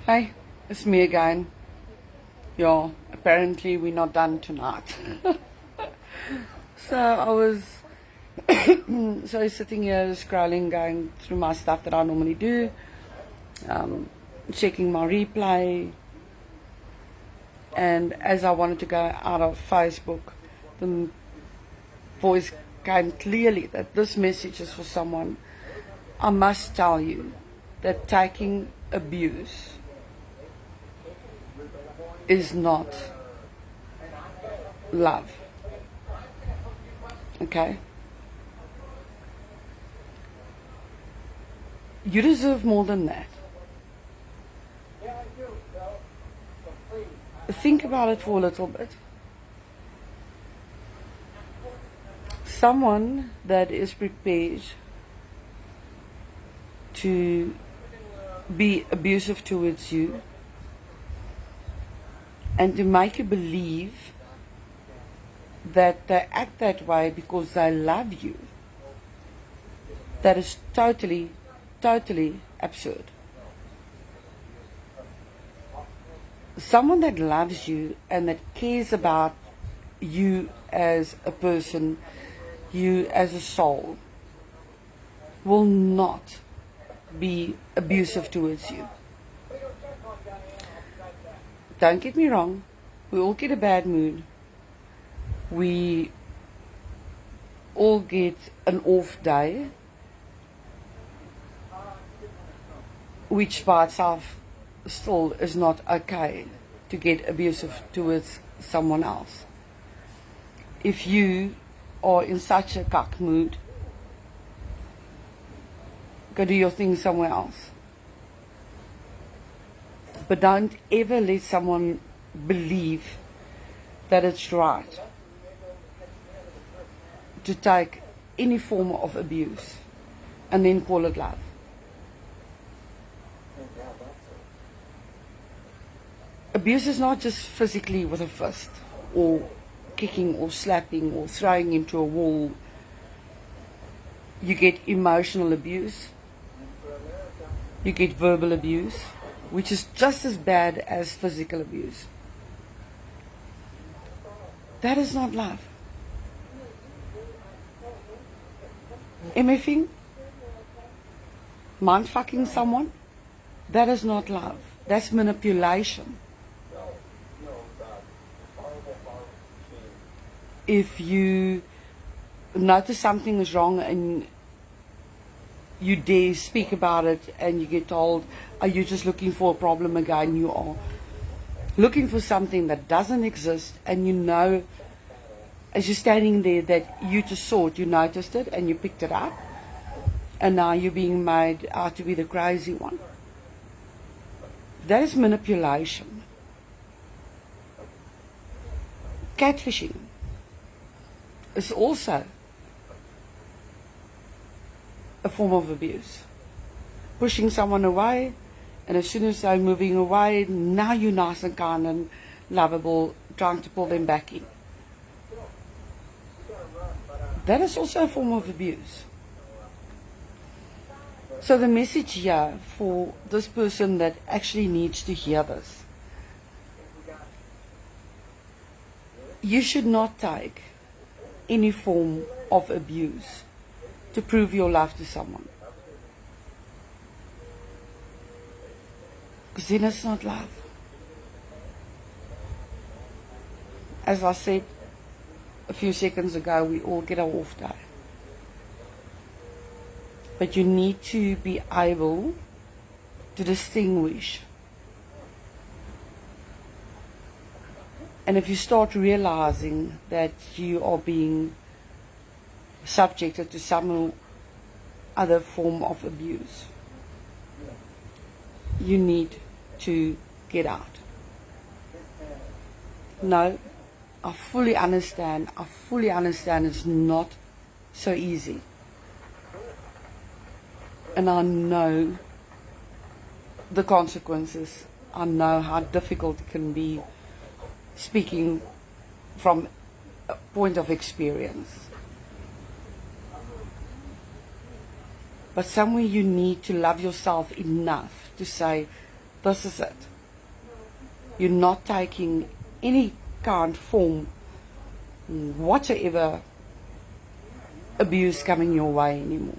Hi, it's me again. Yeah, apparently we're not done tonight. So I was sitting here scrolling, going through my stuff that I normally do, checking my replay, and as I wanted to go out of Facebook, the voice came clearly that this message is for someone. I must tell you that taking abuse is not love. Okay? You deserve more than that. Think about it for a little bit. Someone that is prepared to be abusive towards you and to make you believe that they act that way because they love you, that is totally absurd. Someone that loves you and that cares about you as a person, you as a soul, will not be abusive towards you. Don't get me wrong, we all get a bad mood. We all get an off day, which by itself still is not okay to get abusive towards someone else. If you are in such a cuck mood, go do your thing somewhere else. But don't ever let someone believe that it's right to take any form of abuse and then call it love. Abuse is not just physically with a fist or kicking or slapping or throwing into a wall. You get emotional abuse. You get verbal abuse, which is just as bad as physical abuse. That is not love. MFing, mind fucking someone, that is not love. That's manipulation. If you notice something is wrong and you dare speak about it and you get told, are you just looking for a problem again? You are looking for something that doesn't exist, and you know as you're standing there that you just saw it, you noticed it and you picked it up, and now you're being made out to be the crazy one. That is manipulation. Catfishing is also a form of abuse. Pushing someone away, and as soon as they're moving away, now you're nice and kind and lovable, trying to pull them back in. That is also a form of abuse. So the message here for this person that actually needs to hear this: you should not take any form of abuse to prove your love to someone, because then it's not love. As I said a few seconds ago, we all get our off day, but you need to be able to distinguish. And if you start realizing that you are being subjected to some other form of abuse, you need to get out. No, I fully understand it's not so easy. And I know the consequences. I know how difficult it can be, speaking from a point of experience. But somewhere you need to love yourself enough to say, This is it. You're not taking any kind, form, whatsoever abuse coming your way anymore.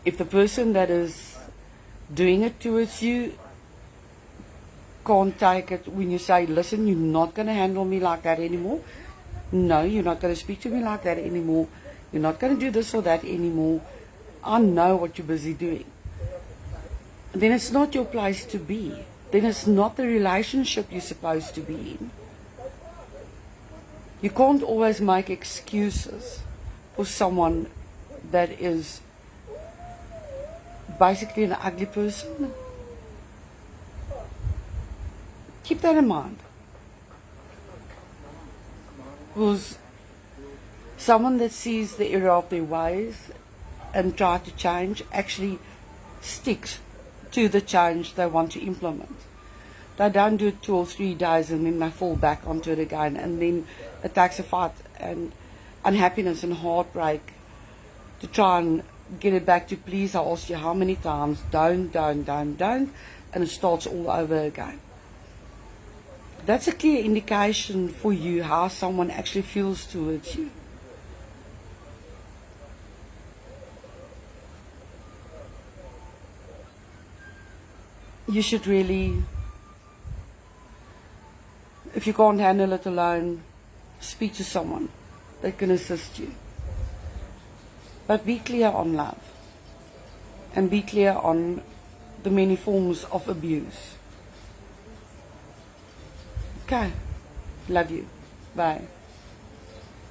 If the person that is doing it towards you can't take it when you say, listen, you're not going to handle me like that anymore. No, you're not going to speak to me like that anymore. You're not going to do this or that anymore. I know what you're busy doing. Then it's not your place to be. Then it's not the relationship you're supposed to be in. You can't always make excuses for someone that is basically an ugly person. Keep that in mind. Because someone that sees the error of their ways and try to change actually sticks to the change they want to implement. They don't do it 2 or 3 days and then they fall back onto it again, and then it takes a fight and unhappiness and heartbreak to try and get it back to, please, I asked you how many times, don't, and it starts all over again. That's a clear indication for you how someone actually feels towards you. You should really, if you can't handle it alone, speak to someone that can assist you. But be clear on love. And be clear on the many forms of abuse. Okay. Love you. Bye.